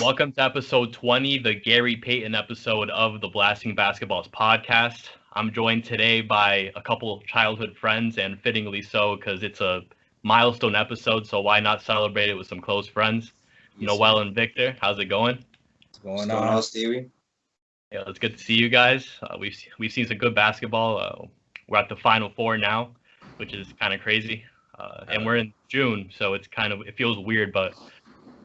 Welcome to episode 20, the Gary Payton episode of the Blasting Basketballs podcast. I'm joined today by a couple of childhood friends, and fittingly so because it's a milestone episode, so why not celebrate it with some close friends? Yes, Noel and Victor, how's it going? What's going on, Stevie? Yeah, it's good to see you guys. We've seen some good basketball. We're at the Final Four now, which is kind of crazy. And we're in June, so it feels weird, but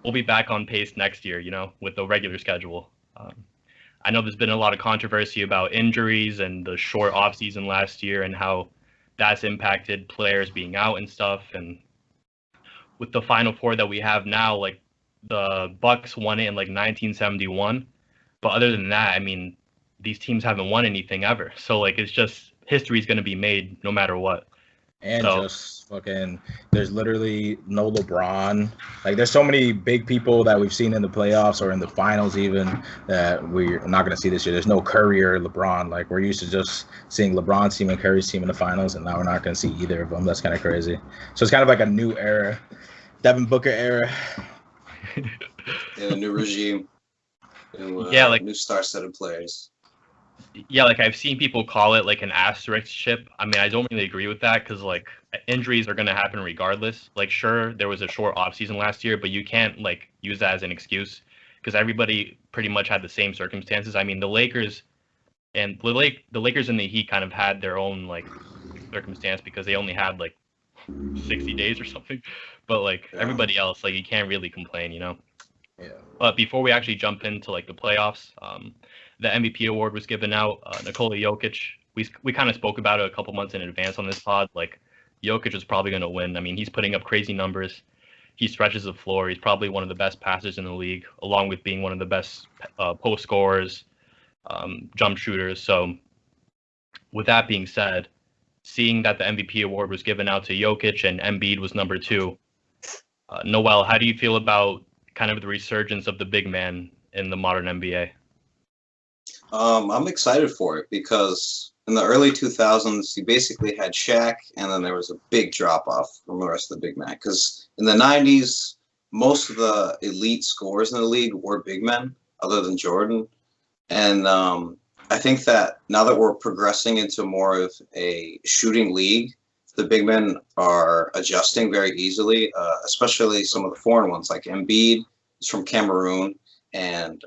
we'll be back on pace next year, with the regular schedule. I know there's been a lot of controversy about injuries and the short offseason last year and how that's impacted players being out and stuff. And with the Final Four that we have now, like the Bucks won it in like 1971. But other than that, I mean, these teams haven't won anything ever. So like it's just history's going to be made no matter what. And just fucking, there's literally no LeBron. Like, there's so many big people that we've seen in the playoffs or in the finals even that we're not going to see this year. There's no Curry or LeBron. Like, we're used to just seeing LeBron's team and Curry's team in the finals, and now we're not going to see either of them. That's kind of crazy. So it's kind of like a new era, Devin Booker era. A new regime. New star-studded players. Yeah, like I've seen people call it like an asterisk ship. I mean, I don't really agree with that because like injuries are going to happen regardless. Like, sure, there was a short offseason last year, but you can't like use that as an excuse because everybody pretty much had the same circumstances. I mean, the Lakers and the Lakers and the Heat kind of had their own like circumstance because they only had like 60 days or something. But like everybody else, like you can't really complain, Yeah. But before we actually jump into like the playoffs, the MVP award was given out. Nikola Jokic, we kind of spoke about it a couple months in advance on this pod. Like, Jokic is probably going to win. I mean, he's putting up crazy numbers. He stretches the floor. He's probably one of the best passers in the league, along with being one of the best post scorers, jump shooters. So, with that being said, seeing that the MVP award was given out to Jokic and Embiid was number 2, Noel, how do you feel about kind of the resurgence of the big man in the modern NBA? I'm excited for it because in the early 2000s, you basically had Shaq, and then there was a big drop-off from the rest of the big men. Because in the 90s, most of the elite scorers in the league were big men, other than Jordan. And I think that now that we're progressing into more of a shooting league, the big men are adjusting very easily, especially some of the foreign ones, like Embiid is from Cameroon, and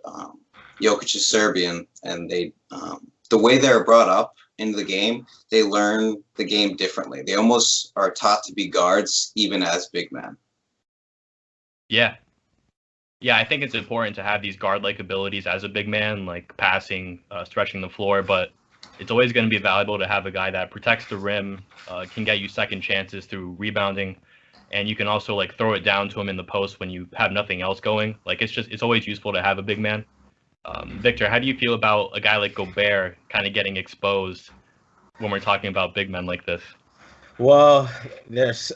Jokic is Serbian, and they the way they're brought up into the game, they learn the game differently. They almost are taught to be guards even as big men. Yeah, I think it's important to have these guard-like abilities as a big man, like passing, stretching the floor, but it's always going to be valuable to have a guy that protects the rim, can get you second chances through rebounding, and you can also like throw it down to him in the post when you have nothing else going. Like it's always useful to have a big man. Victor, how do you feel about a guy like Gobert kind of getting exposed when we're talking about big men like this? Well, there's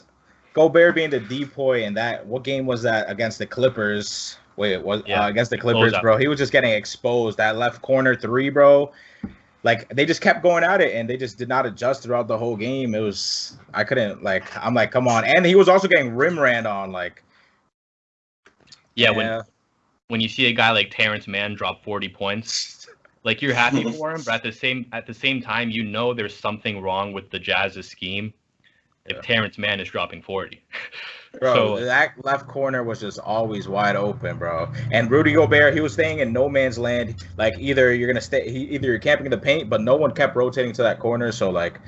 Gobert being the decoy, and that, what game was that against the Clippers? Against the Clippers, bro. He was just getting exposed. That left corner 3, bro. Like, they just kept going at it, and they just did not adjust throughout the whole game. I'm like, come on. And he was also getting rim ran on, like. Yeah. When you see a guy like Terrence Mann drop 40 points, like you're happy for him, but at the same time, there's something wrong with the Jazz's scheme if Terrence Mann is dropping 40. Bro, so, that left corner was just always wide open, bro. And Rudy Gobert, he was staying in no man's land. Like, either you're camping in the paint, but no one kept rotating to that corner. So like,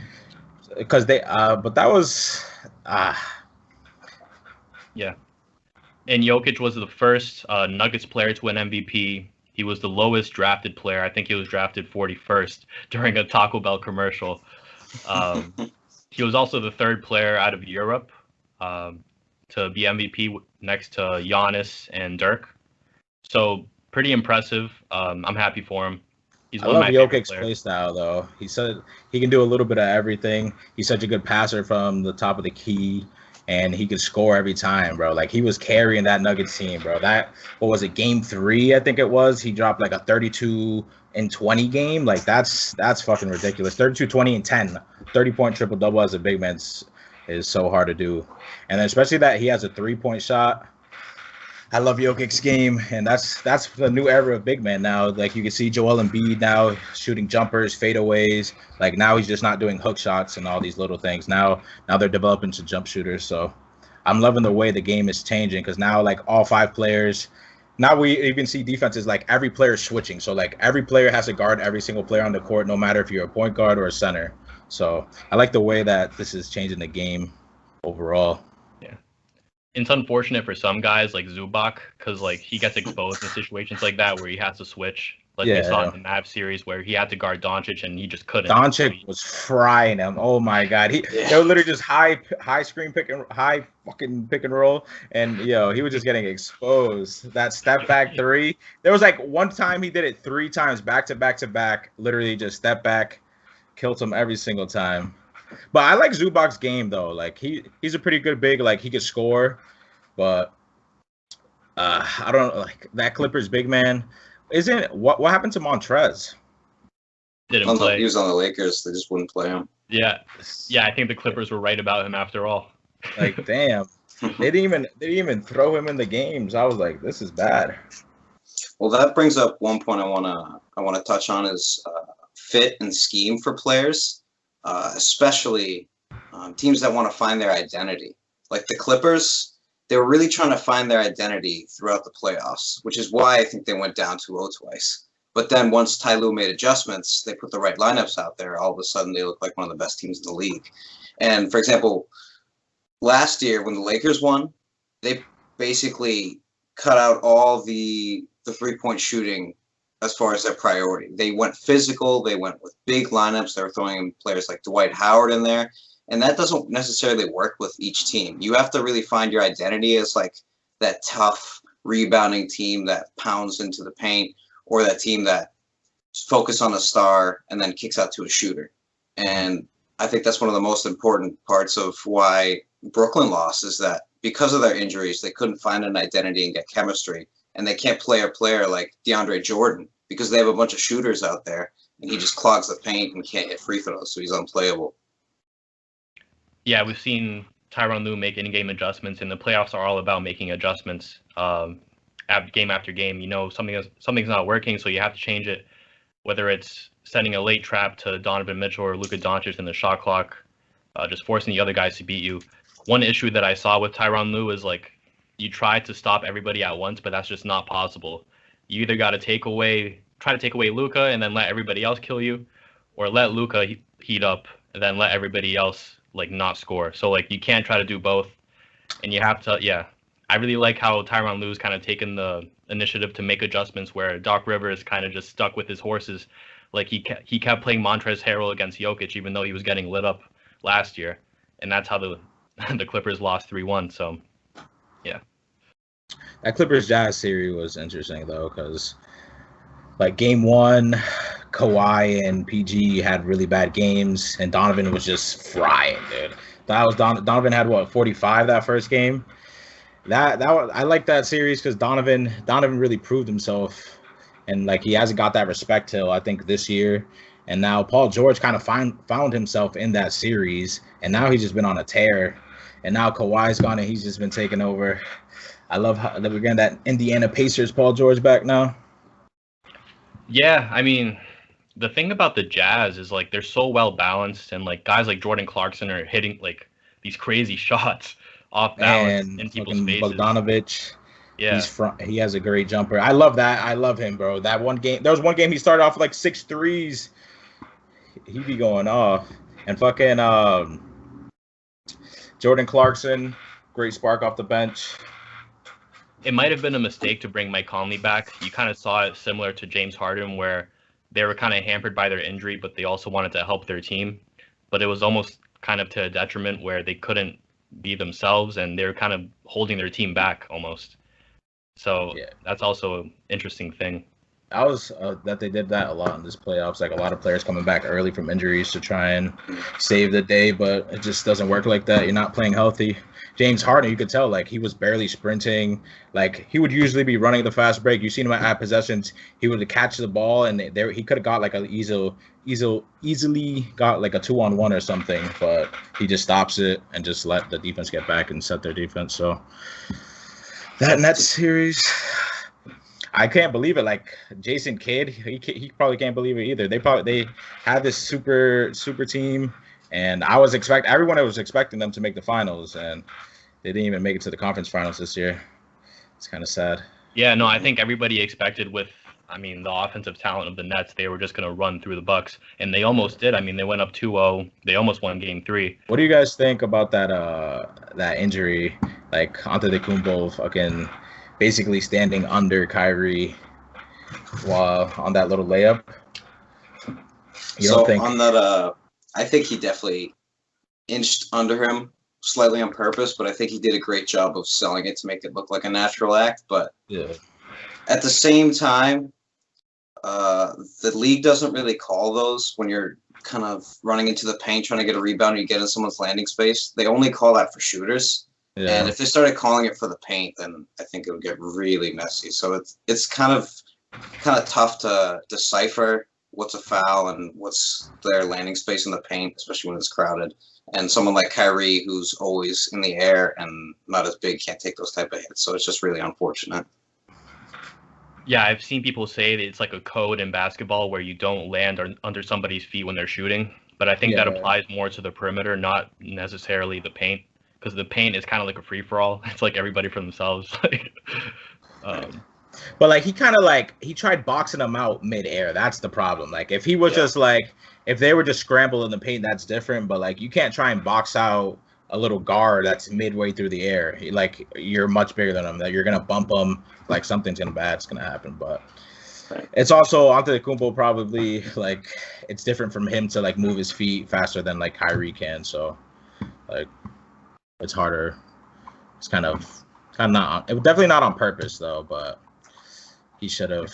because but that was yeah. And Jokic was the first Nuggets player to win MVP. He was the lowest drafted player. I think he was drafted 41st during a Taco Bell commercial. He was also the third player out of Europe to be MVP next to Giannis and Dirk. So pretty impressive. I'm happy for him. I love Jokic's play style, though. He said he can do a little bit of everything. He's such a good passer from the top of the key. And he could score every time, bro. Like, he was carrying that Nuggets team, bro. What was it, game 3, I think it was? He dropped like a 32-20 game. Like, that's fucking ridiculous. 32-20-10. 30-point triple-double as a big man is so hard to do. And then especially that he has a 3-point shot. I love Jokic's game, and that's the new era of big man now. Like you can see Joel Embiid now shooting jumpers, fadeaways. Like now he's just not doing hook shots and all these little things. Now they're developing to jump shooters. So I'm loving the way the game is changing because now like all 5 players. Now we even see defenses like every player switching. So like every player has to guard every single player on the court, no matter if you're a point guard or a center. So I like the way that this is changing the game overall. Yeah. It's unfortunate for some guys like Zubac because like he gets exposed in situations like that where he has to switch. Like we saw in the Mavs series where he had to guard Doncic and he just couldn't. Doncic was frying him. Oh my god, they were literally just high fucking pick and roll, and he was just getting exposed. That step back 3. There was like one time he did it 3 times back to back. Literally just step back, killed him every single time. But I like Zubac's game though. Like he's a pretty good big. Like he could score, but I don't like that Clippers big man. Isn't what happened to Montrez? Didn't play. He was on the Lakers. They just wouldn't play him. Yeah. I think the Clippers were right about him after all. Like damn, they didn't even throw him in the games. I was like, this is bad. Well, that brings up one point I wanna touch on is fit and scheme for players, especially teams that want to find their identity. Like the Clippers. They were really trying to find their identity throughout the playoffs, which is why I think they went down 2-0 twice. But then once Ty Lue made adjustments, they put the right lineups out there. All of a sudden, they look like one of the best teams in the league. And for example, last year when the Lakers won, they basically cut out all the 3-point shooting as far as their priority. They went physical. They went with big lineups. They were throwing in players like Dwight Howard in there. And that doesn't necessarily work with each team. You have to really find your identity as like that tough rebounding team that pounds into the paint, or that team that focus on a star and then kicks out to a shooter. And I think that's one of the most important parts of why Brooklyn lost is that because of their injuries, they couldn't find an identity and get chemistry. And they can't play a player like DeAndre Jordan because they have a bunch of shooters out there and he just clogs the paint and can't hit free throws, so he's unplayable. Yeah, we've seen Tyronn Lue make in-game adjustments, and the playoffs are all about making adjustments game after game. Something's not working, so you have to change it, whether it's setting a late trap to Donovan Mitchell or Luka Doncic in the shot clock, just forcing the other guys to beat you. One issue that I saw with Tyronn Lue is like you try to stop everybody at once, but that's just not possible. You either got to try to take away Luka and then let everybody else kill you, or let Luka heat up and then let everybody else like not score. So like you can't try to do both, and you have to. Yeah, I really like how Tyronn Lue's kind of taken the initiative to make adjustments where Doc Rivers kind of just stuck with his horses. Like he kept playing Montrezl Harrell against Jokic even though he was getting lit up last year, and that's how the Clippers lost 3-1. So yeah, that Clippers Jazz series was interesting though because like game 1. Kawhi and PG had really bad games, and Donovan was just frying, dude. That was Donovan had 45 that first game. I like that series because Donovan really proved himself, and like he hasn't got that respect till I think this year. And now Paul George kind of found himself in that series, and now he's just been on a tear. And now Kawhi's gone, and he's just been taking over. I love how that we're getting that Indiana Pacers Paul George back now. Yeah, I mean, the thing about the Jazz is like they're so well balanced, and like guys like Jordan Clarkson are hitting like these crazy shots off balance and in people's faces. Bogdanovich, yeah, he has a great jumper. I love that. I love him, bro. That one game, there was one game he started off with like 6 threes. He be going off, and fucking Jordan Clarkson, great spark off the bench. It might have been a mistake to bring Mike Conley back. You kind of saw it similar to James Harden, where they were kind of hampered by their injury, but they also wanted to help their team. But it was almost kind of to a detriment where they couldn't be themselves, and they were kind of holding their team back almost. So yeah, that's also an interesting thing. I was that they did that a lot in this playoffs. Like a lot of players coming back early from injuries to try and save the day, but it just doesn't work like that. You're not playing healthy. James Harden, you could tell like he was barely sprinting. Like he would usually be running the fast break. You seen him at possessions. He would catch the ball, and he could have got like easily got like a 2-on-1 or something, but he just stops it and just let the defense get back and set their defense. So That Nets series, I can't believe it. Like Jason Kidd, he probably can't believe it either. They had this super team, and everyone was expecting them to make the finals, and they didn't even make it to the conference finals this year. It's kind of sad. Yeah, no, I think everybody expected the offensive talent of the Nets, they were just going to run through the Bucks, and they almost did. I mean, they went up 2-0. They almost won Game 3. What do you guys think about that injury? Like Antetokounmpo fucking basically standing under Kyrie while on that little layup. On that, I think he definitely inched under him slightly on purpose, but I think he did a great job of selling it to make it look like a natural act. But at the same time, the league doesn't really call those when you're kind of running into the paint trying to get a rebound and you get in someone's landing space. They only call that for shooters. Yeah. And if they started calling it for the paint, then I think it would get really messy. So it's kind of tough to decipher what's a foul and what's their landing space in the paint, especially when it's crowded. And someone like Kyrie, who's always in the air and not as big, can't take those type of hits. So it's just really unfortunate. Yeah, I've seen people say that it's like a code in basketball where you don't land under somebody's feet when they're shooting. But I think that applies more to the perimeter, not necessarily the paint. Because the paint is kind of like a free-for-all. It's like everybody for themselves. But like he tried boxing them out mid-air. That's the problem. Like if he was just like, if they were just scrambled in the paint, that's different. But like you can't try and box out a little guard that's midway through the air. Like you're much bigger than him. That you're gonna bump him. Like something's bad's gonna happen. But it's also Antetokounmpo probably like it's different from him to like move his feet faster than like Kyrie can. So like it's harder. It's kind of not. It was definitely not on purpose though. But he should have.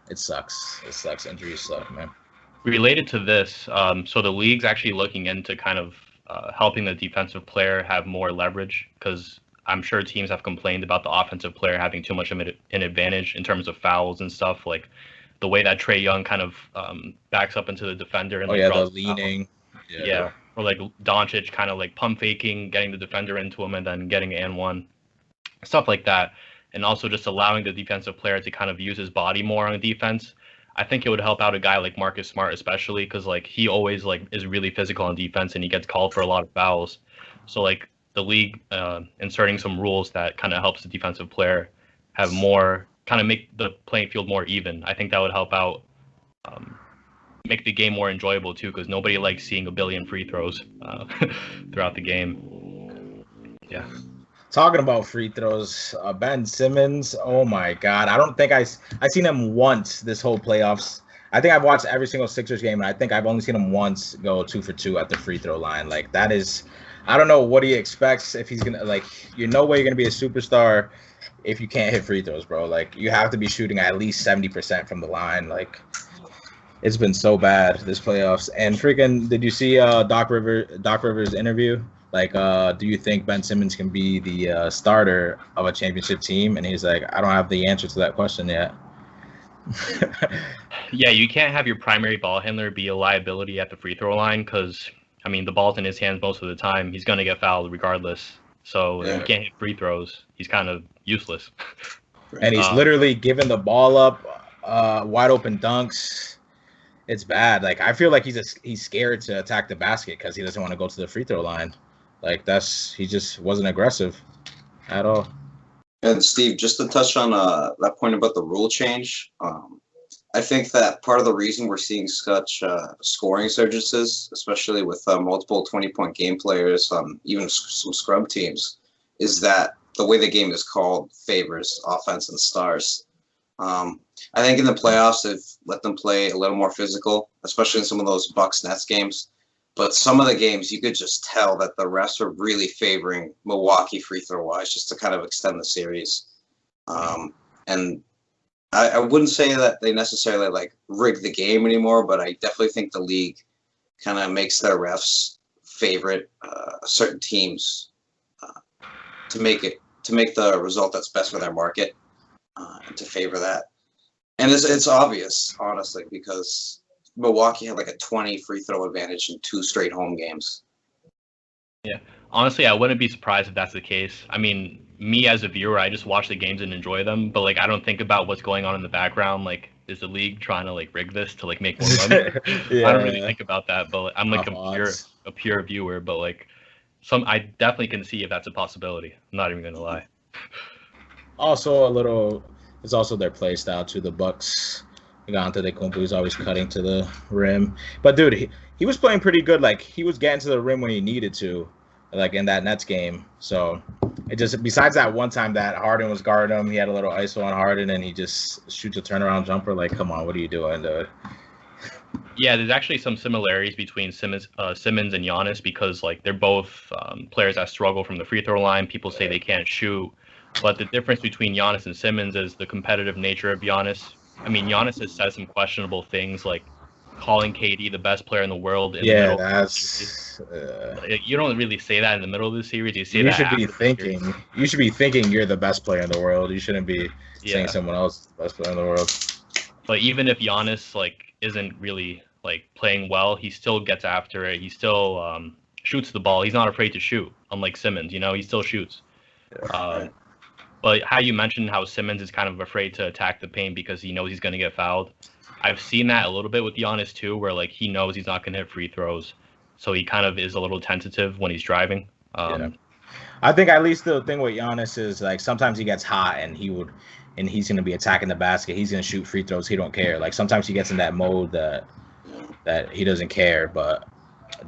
It sucks. It sucks. Injuries suck, man. Related to this, so the league's actually looking into kind of helping the defensive player have more leverage, because I'm sure teams have complained about the offensive player having too much of an advantage in terms of fouls and stuff, like the way that Trae Young kind of backs up into the defender and the leaning. Yeah, or like Doncic kind of like pump faking, getting the defender into him and then getting an and-one, stuff like that. And also just allowing the defensive player to kind of use his body more on defense. I think it would help out a guy like Marcus Smart, especially because like he always like is really physical on defense and he gets called for a lot of fouls. So like the league inserting some rules that kind of helps the defensive player have more, kind of make the playing field more even. I think that would help out, make the game more enjoyable too, because nobody likes seeing a billion free throws throughout the game. Yeah. Talking about free throws, Ben Simmons, oh my God. I don't think I've seen him once this whole playoffs. I think I've watched every single Sixers game, and I think I've only seen him once go 2 for 2 at the free throw line. Like, that is, I don't know what he expects if he's going to, like, no way you're going to be a superstar if you can't hit free throws, bro. Like, you have to be shooting at least 70% from the line. Like, it's been so bad this playoffs. And freaking, did you see Doc Rivers' interview? Like, do you think Ben Simmons can be the starter of a championship team? And he's like, I don't have the answer to that question yet. Yeah, you can't have your primary ball handler be a liability at the free throw line because, I mean, the ball's in his hands most of the time. He's going to get fouled regardless. So if you can't hit free throws, he's kind of useless. And he's literally giving the ball up, wide open dunks. It's bad. Like, I feel like he's scared to attack the basket because he doesn't want to go to the free throw line. Like, he just wasn't aggressive at all. And Steve, just to touch on that point about the rule change, I think that part of the reason we're seeing such scoring surges, especially with multiple 20-point game players, even some scrub teams, is that the way the game is called favors offense and stars. I think in the playoffs, they've let them play a little more physical, especially in some of those Bucks-Nets games. But some of the games, you could just tell that the refs are really favoring Milwaukee free throw wise, just to kind of extend the series. And I wouldn't say that they necessarily like rig the game anymore, but I definitely think the league kind of makes their refs favorite certain teams to make the result that's best for their market and to favor that. And it's obvious, honestly, because Milwaukee had like a 20 free throw advantage in 2 straight home games. Yeah, honestly, I wouldn't be surprised if that's the case. I mean, me as a viewer, I just watch the games and enjoy them, but like I don't think about what's going on in the background. Like, is the league trying to like rig this to like make more money? Yeah. I don't really think about that, but like, I'm like Odds. a pure viewer. But like I definitely can see if that's a possibility. I'm not even gonna lie. Also, it's also their play style too. The Bucks got Antetokounmpo, he's always cutting to the rim. But dude, he was playing pretty good. Like he was getting to the rim when he needed to, like in that Nets game. So it just, besides that one time that Harden was guarding him, he had a little ISO on Harden and he just shoots a turnaround jumper. Like, come on, what are you doing, dude? Yeah, there's actually some similarities between Simmons and Giannis because like they're both players that struggle from the free throw line. People say they can't shoot, but the difference between Giannis and Simmons is the competitive nature of Giannis. I mean, Giannis has said some questionable things like calling KD the best player in the world in the middle that's of the series. You don't really say that in the middle of the series. You say you that should after be the thinking. series. You should be thinking you're the best player in the world. You shouldn't be saying someone else is the best player in the world. But even if Giannis like isn't really like playing well, he still gets after it. He still shoots the ball. He's not afraid to shoot, unlike Simmons. You know, he still shoots. But how you mentioned how Simmons is kind of afraid to attack the paint because he knows he's going to get fouled. I've seen that a little bit with Giannis too, where like he knows he's not going to hit free throws, so he kind of is a little tentative when he's driving. I think at least the thing with Giannis is like sometimes he gets hot and he's going to be attacking the basket. He's going to shoot free throws. He don't care. Like sometimes he gets in that mode that he doesn't care. But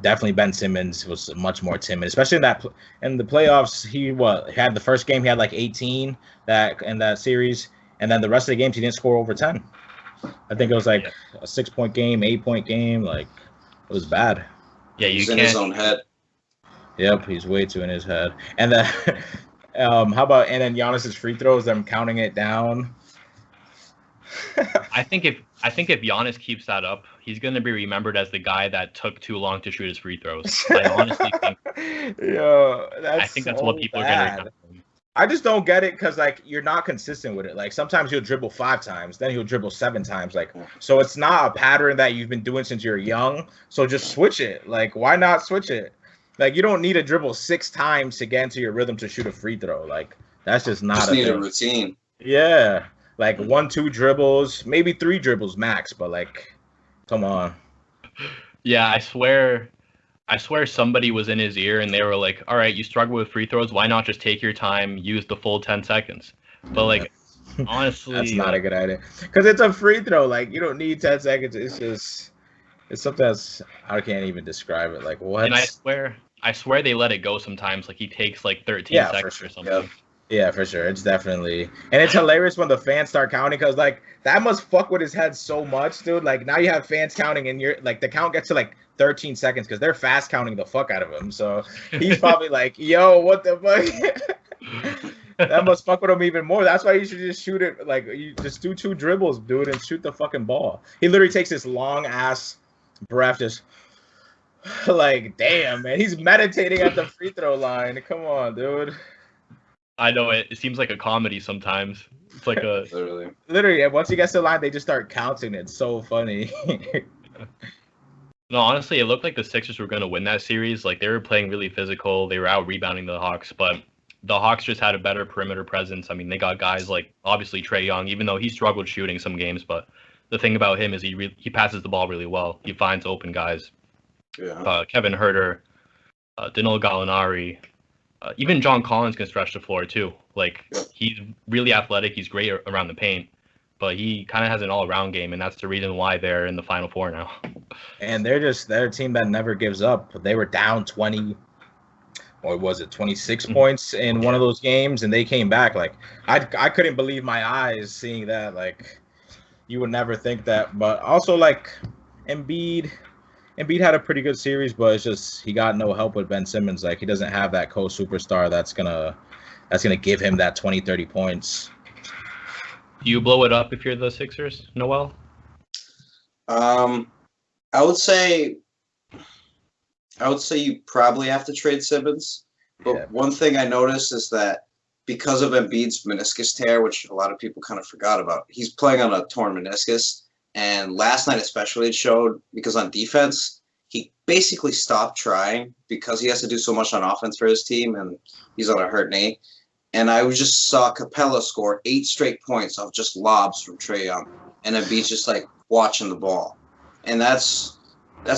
definitely Ben Simmons was much more timid, especially in the playoffs. He had the first game he had like 18 in that series, and then the rest of the games he didn't score over 10. I think it was like a 6-point game, 8-point game. Like it was bad. Yeah, he's in his own head. Yep, he's way too in his head. And then how about Giannis's free throws? Them counting it down. I think if Giannis keeps that up, he's going to be remembered as the guy that took too long to shoot his free throws. I honestly think. That's what people are going to remember. I just don't get it because like you're not consistent with it. Like sometimes he'll dribble 5 times, then he'll dribble 7 times. Like so, it's not a pattern that you've been doing since you're young. So just switch it. Like why not switch it? Like you don't need to dribble 6 times to get into your rhythm to shoot a free throw. Like that's just not. Just need a routine. Yeah, like 1-2 dribbles, maybe 3 dribbles max. But like, come on. Yeah, I swear somebody was in his ear and they were like, all right, you struggle with free throws. Why not just take your time, use the full 10 seconds? But like, honestly, that's not a good idea because it's a free throw. Like you don't need 10 seconds. It's something that's, I can't even describe it. Like what? And I swear they let it go sometimes. Like he takes like 13 seconds or something. Yeah, for sure. It's definitely, and it's hilarious when the fans start counting because like that must fuck with his head so much, dude. Like now you have fans counting and you're like the count gets to like 13 seconds because they're fast counting the fuck out of him. So he's probably like, yo, what the fuck? That must fuck with him even more. That's why you should just shoot it. Like you just do 2 dribbles, dude, and shoot the fucking ball. He literally takes this long ass breath, just like, damn, man. He's meditating at the free throw line. Come on, dude. I know it seems like a comedy sometimes. It's like a literally. Once he gets to the line, they just start counting. It's so funny. No, honestly, it looked like the Sixers were going to win that series. Like they were playing really physical. They were out rebounding the Hawks, but the Hawks just had a better perimeter presence. I mean, they got guys like obviously Trae Young, even though he struggled shooting some games. But the thing about him is he passes the ball really well. He finds open guys. Yeah. Kevin Huerter, Danilo Gallinari. Even John Collins can stretch the floor too. Like he's really athletic. He's great around the paint, but he kind of has an all-around game, and that's the reason why they're in the Final Four now. And they're a team that never gives up. They were down 20, or was it 26 points in one of those games, and they came back. Like I couldn't believe my eyes seeing that. Like you would never think that, but also like Embiid had a pretty good series, but it's just he got no help with Ben Simmons. Like he doesn't have that co-superstar that's gonna give him that 20-30 points. Do you blow it up if you're the Sixers, Noel? I would say you probably have to trade Simmons. But one thing I noticed is that because of Embiid's meniscus tear, which a lot of people kind of forgot about, he's playing on a torn meniscus. And last night especially it showed because on defense, he basically stopped trying because he has to do so much on offense for his team and he's on a hurt knee. and I just saw Capella score 8 straight points off just lobs from Trae Young, and Embiid's just like watching the ball, and that's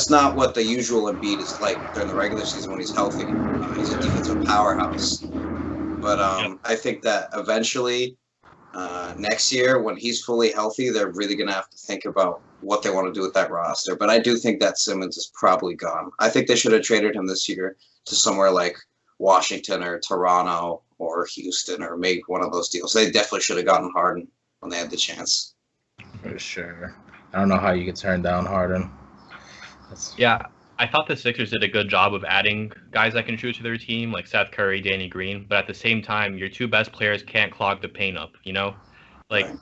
not what the usual Embiid is like during the regular season when he's healthy. He's a defensive powerhouse, but I think that eventually next year when he's fully healthy, they're really gonna have to think about what they want to do with that roster. But I do think that Simmons is probably gone. I think they should have traded him this year to somewhere like Washington or Toronto or Houston, or make one of those deals. They definitely should have gotten Harden when they had the chance. For sure. I don't know how you could turn down Harden. Yeah, I thought the Sixers did a good job of adding guys that can shoot to their team, like Seth Curry, Danny Green. But at the same time, your two best players can't clog the paint up, you know? Like, Right.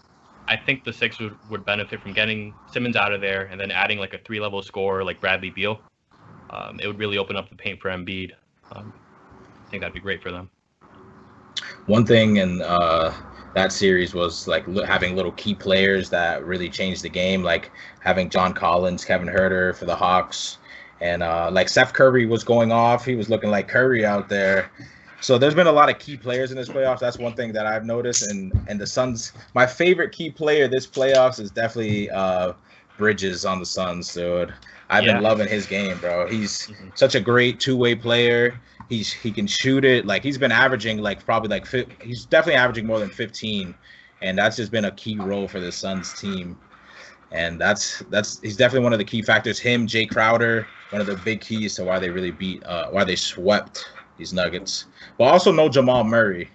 I think the Sixers would benefit from getting Simmons out of there and then adding like a 3-level scorer like Bradley Beal. It would really open up the paint for Embiid. I think that'd be great for them. One thing in that series was like having little key players that really changed the game, like having John Collins, Kevin Huerter for the Hawks, and like Seth Curry was going off. He was looking like Curry out there. So there's been a lot of key players in this playoffs. That's one thing that I've noticed. And the Suns, my favorite key player this playoffs is definitely Bridges on the Suns, dude. I've been loving his game, bro. He's such a great two-way player. He can shoot it. Like, he's been averaging he's definitely averaging more than 15, and that's just been a key role for the Suns team. And he's definitely one of the key factors. Him, Jay Crowder, one of the big keys to why they really why they swept these Nuggets. But also no Jamal Murray.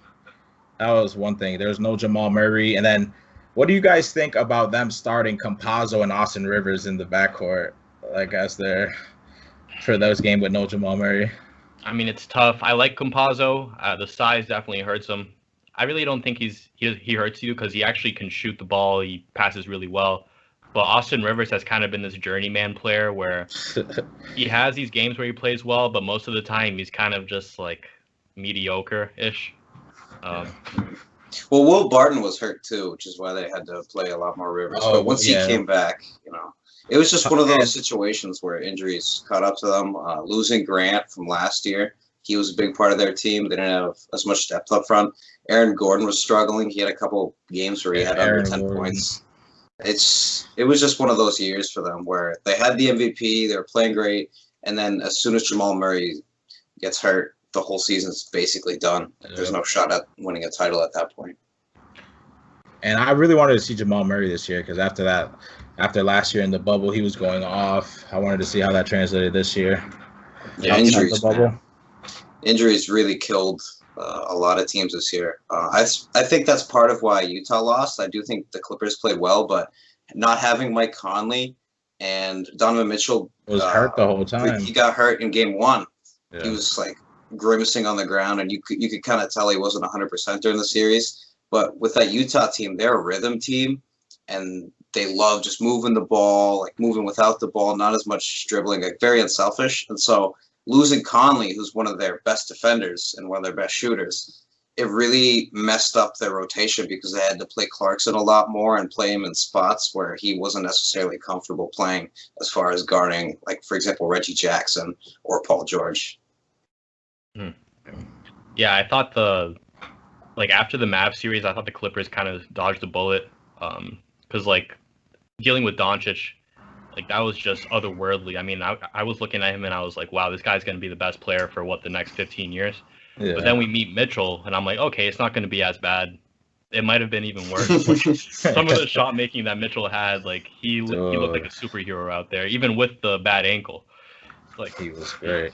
That was one thing. There's no Jamal Murray. And then what do you guys think about them starting Campazzo and Austin Rivers in the backcourt, like as their for those games with no Jamal Murray? I mean, it's tough. I like Campazzo. The size definitely hurts him. I really don't think he hurts you because he actually can shoot the ball. He passes really well. But Austin Rivers has kind of been this journeyman player where he has these games where he plays well, but most of the time he's kind of just like mediocre-ish. Well, Will Barton was hurt too, which is why they had to play a lot more Rivers. But once he came back, it was just one of those situations where injuries caught up to them. Losing Grant from last year, he was a big part of their team. They didn't have as much depth up front. Aaron Gordon was struggling. He had a couple games where he had under 10 points. It was just one of those years for them where they had the MVP, they were playing great, and then as soon as Jamal Murray gets hurt, the whole season's basically done. There's no shot at winning a title at that point. And I really wanted to see Jamal Murray this year because after last year in the bubble, he was going off. I wanted to see how that translated this year. Yeah, injuries really killed a lot of teams this year. I think that's part of why Utah lost. I do think the Clippers played well, but not having Mike Conley and Donovan Mitchell was hurt the whole time. He got hurt in game one. Yeah. He was like grimacing on the ground, and you could kind of tell he wasn't 100% during the series. But with that Utah team, they're a rhythm team, and they love just moving the ball, like moving without the ball, not as much dribbling, like very unselfish. And so losing Conley, who's one of their best defenders and one of their best shooters, it really messed up their rotation because they had to play Clarkson a lot more and play him in spots where he wasn't necessarily comfortable playing as far as guarding, like, for example, Reggie Jackson or Paul George. Yeah, I thought after the Mavs series, I thought the Clippers kind of dodged the bullet because, like, dealing with Doncic, like, that was just otherworldly. I mean, I was looking at him and I was like, wow, this guy's going to be the best player for, the next 15 years? Yeah. But then we meet Mitchell, and I'm like, okay, it's not going to be as bad. It might have been even worse. Like, some of the shot making that Mitchell had, like, he looked like a superhero out there, even with the bad ankle. Like, he was great.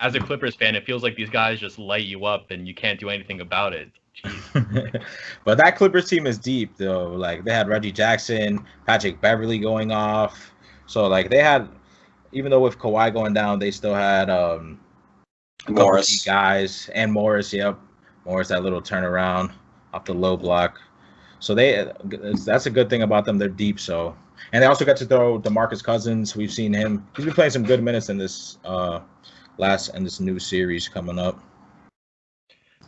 As a Clippers fan, it feels like these guys just light you up and you can't do anything about it. Jeez. But that Clippers team is deep, though. Like, they had Reggie Jackson, Patrick Beverly going off. So, like, they had, even though with Kawhi going down, they still had Morris guys, and Morris. Yep, Morris, that little turnaround off the low block. So that's a good thing about them. They're deep. So, and they also got to throw DeMarcus Cousins. We've seen him. He's been playing some good minutes in this this new series coming up.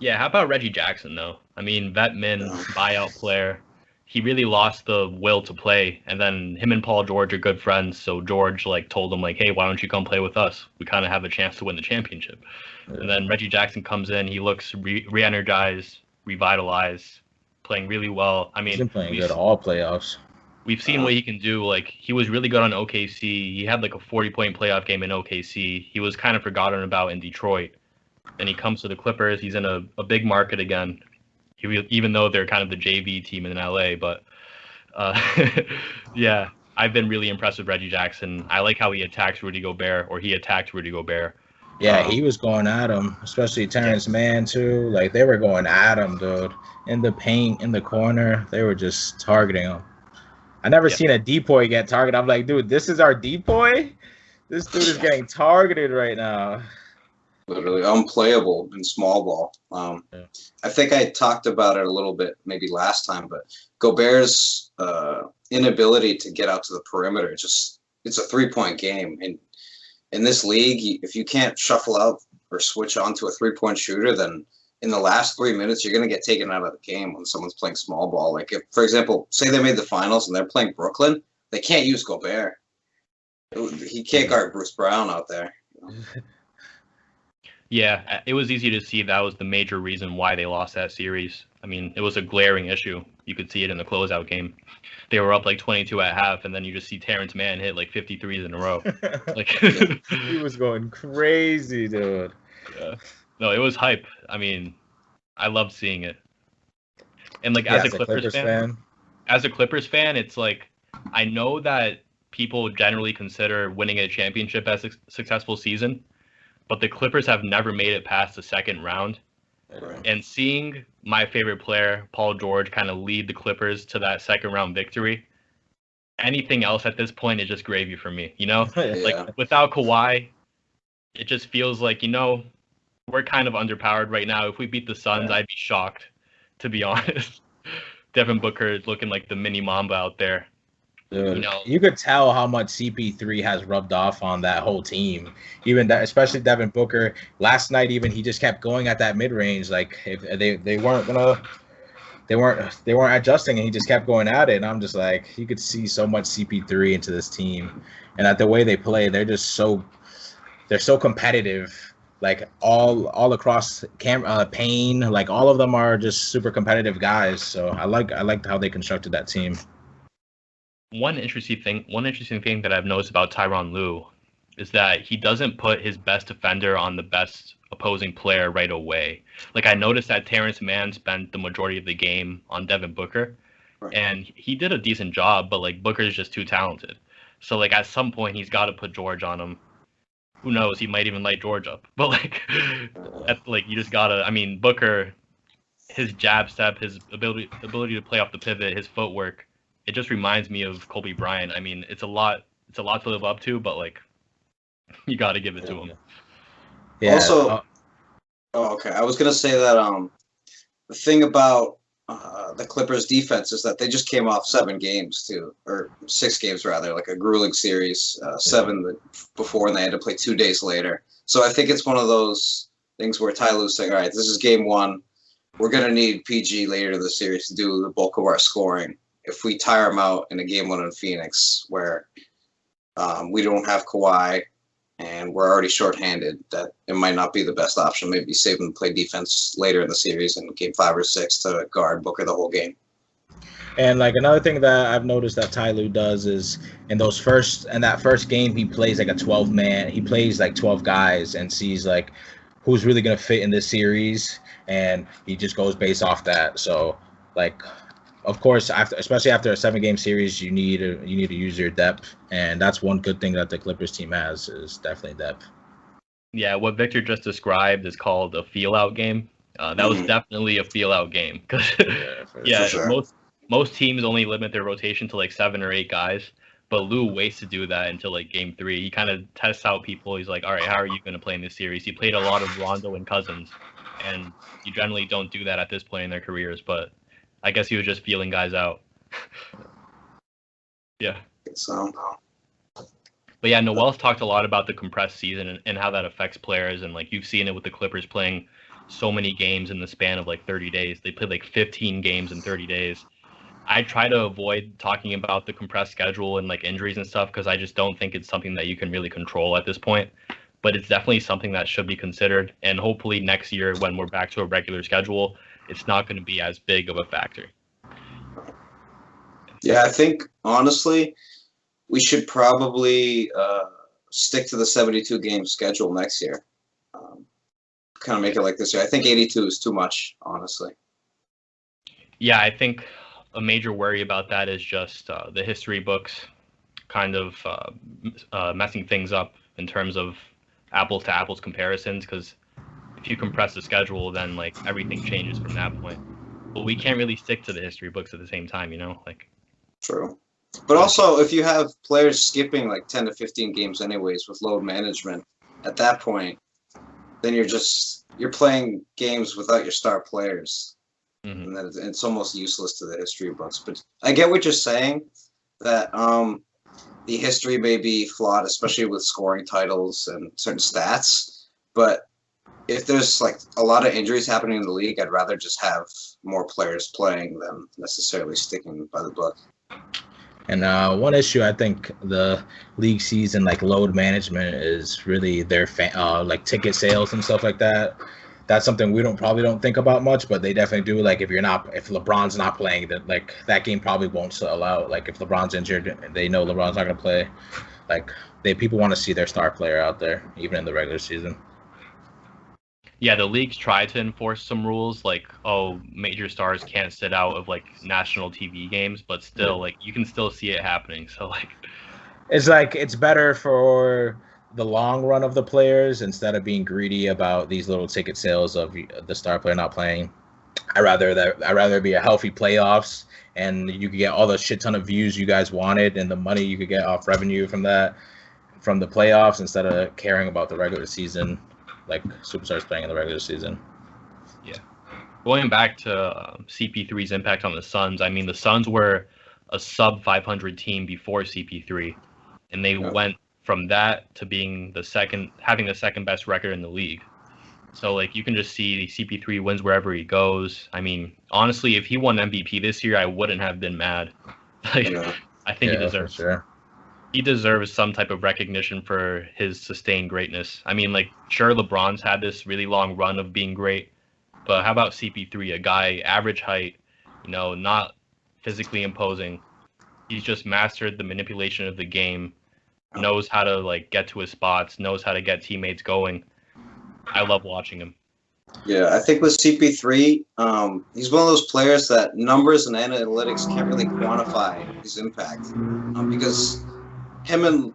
Yeah, how about Reggie Jackson though? I mean, vet min, buyout player. He really lost the will to play, and then him and Paul George are good friends. So George told him hey, why don't you come play with us? We kind of have a chance to win the championship. Yeah. And then Reggie Jackson comes in. He looks re-energized. revitalized, playing really well. I He's mean, been playing good all playoffs. we've seen what he can do. Like, he was really good on OKC. He had like a 40-point playoff game in OKC. He was kind of forgotten about in Detroit. Then he comes to the Clippers. He's in a big market again. Even though they're kind of the JV team in LA, but yeah, I've been really impressed with Reggie Jackson. I like how he attacks Rudy Gobert, or he attacked Rudy Gobert. Yeah, he was going at him, especially Terrence Mann too. Like, they were going at him, dude. In the paint, in the corner, they were just targeting him. I never seen a depoy get targeted. I'm like, dude, this is our depoy? This dude is getting targeted right now. Literally unplayable in small ball. I think I talked about it a little bit maybe last time, but Gobert's inability to get out to the perimeter, it's a 3-point game. And in this league, if you can't shuffle out or switch on to a 3-point shooter, then in the last 3 minutes, you're going to get taken out of the game when someone's playing small ball. Like, if, for example, say they made the finals and they're playing Brooklyn, they can't use Gobert. He can't guard Bruce Brown out there. Yeah, it was easy to see that was the major reason why they lost that series. I mean, it was a glaring issue. You could see it in the closeout game. They were up like 22 at half, and then you just see Terrence Mann hit like 53s in a row. Like, he was going crazy, dude. Yeah. No, it was hype. I mean, I loved seeing it. And like, Yeah, as a Clippers fan, it's like, I know that people generally consider winning a championship as a successful season, but the Clippers have never made it past the second round. Right. And seeing my favorite player, Paul George, kind of lead the Clippers to that second round victory, anything else at this point is just gravy for me, you know? Yeah. Like, without Kawhi, it just feels like, you know, we're kind of underpowered right now. If we beat the Suns, I'd be shocked, to be honest. Devin Booker is looking like the mini Mamba out there. Dude, You know, you could tell how much CP3 has rubbed off on that whole team. Even that, especially Devin Booker. Last night, even he just kept going at that mid range. Like, if they weren't adjusting, and he just kept going at it. And I'm just like, you could see so much CP3 into this team, and at the way they play, they're so competitive. Like, all across Payne, like, all of them are just super competitive guys. So I liked how they constructed that team. one interesting thing that I've noticed about Tyronn Lue is that he doesn't put his best defender on the best opposing player right away. Like, I noticed that Terrence Mann spent the majority of the game on Devin Booker, and he did a decent job, but like, Booker's just too talented. So like, at some point he's got to put George on him. Who knows? He might even light George up. But like, you just gotta. I mean, Booker, his jab step, his ability to play off the pivot, his footwork, it just reminds me of Kobe Bryant. I mean, it's a lot to live up to, but like, you got to give it to him. Yeah. Also, okay. I was gonna say that the thing about the Clippers defense is that they just came off 7 games too, or 6 games rather, like a grueling series, 7 before, and they had to play 2 days later. So I think it's one of those things where Ty Lue's saying, all right, this is game 1. We're going to need PG later in the series to do the bulk of our scoring. If we tire them out in a game 1 in Phoenix where we don't have Kawhi and we're already shorthanded, that it might not be the best option. Maybe save them to play defense later in the series in game 5 or 6 to guard Booker the whole game. And like, another thing that I've noticed that Ty Lue does is in that first game, he plays like a 12-man. He plays like 12 guys and sees like who's really going to fit in this series, and he just goes based off that. So like, of course, especially after a 7-game series, you need to use your depth, and that's one good thing that the Clippers team has, is definitely depth. Yeah, what Victor just described is called a feel-out game. That was definitely a feel-out game, because Sure. most teams only limit their rotation to like 7 or 8 guys, but Lue waits to do that until like game 3. He kind of tests out people. He's like, all right, how are you going to play in this series? He played a lot of Rondo and Cousins, and you generally don't do that at this point in their careers, but I guess he was just feeling guys out. Yeah. So, But yeah, Noel's talked a lot about the compressed season and how that affects players. And like, you've seen it with the Clippers playing so many games in the span of like 30 days. They played like 15 games in 30 days. I try to avoid talking about the compressed schedule and like injuries and stuff, because I just don't think it's something that you can really control at this point. But it's definitely something that should be considered. And hopefully next year, when we're back to a regular schedule, it's not going to be as big of a factor. Yeah, I think honestly, we should probably stick to the 72 game schedule next year. Kind of make it like this year. I think 82 is too much, honestly. Yeah, I think a major worry about that is just the history books kind of messing things up in terms of apples to apples comparisons, because if you compress the schedule, then like everything changes from that point. But we can't really stick to the history books at the same time, like. True. But also, if you have players skipping like 10 to 15 games anyways with load management, at that point, then you're playing games without your star players. Mm-hmm. And then it's almost useless to the history books. But I get what you're saying, that the history may be flawed, especially with scoring titles and certain stats. But if there's like a lot of injuries happening in the league, I'd rather just have more players playing than necessarily sticking by the book. And one issue I think the league sees in like load management is really their like ticket sales and stuff like that. That's something we probably don't think about much, but they definitely do. Like if LeBron's not playing, that like that game probably won't sell out. Like if LeBron's injured, they know LeBron's not gonna play. Like people want to see their star player out there, even in the regular season. Yeah, the leagues try to enforce some rules, like, major stars can't sit out of like national TV games, but still, like, you can still see it happening. So like, it's better for the long run of the players instead of being greedy about these little ticket sales of the star player not playing. I'd rather be a healthy playoffs and you could get all the shit ton of views you guys wanted and the money you could get off revenue from the playoffs instead of caring about the regular season. Like superstars playing in the regular season. Yeah. Going back to CP3's impact on the Suns, I mean, the Suns were a sub 500 team before CP3, and they went from that to being having the second best record in the league. So like you can just see CP3 wins wherever he goes. I mean, honestly, if he won MVP this year, I wouldn't have been mad. I think he deserves. Sure. He deserves some type of recognition for his sustained greatness. I mean, like, sure, LeBron's had this really long run of being great, but how about CP3, a guy average height, not physically imposing. He's just mastered the manipulation of the game, knows how to like get to his spots, knows how to get teammates going. I love watching him. Yeah, I think with CP3, he's one of those players that numbers and analytics can't really quantify his impact, because him and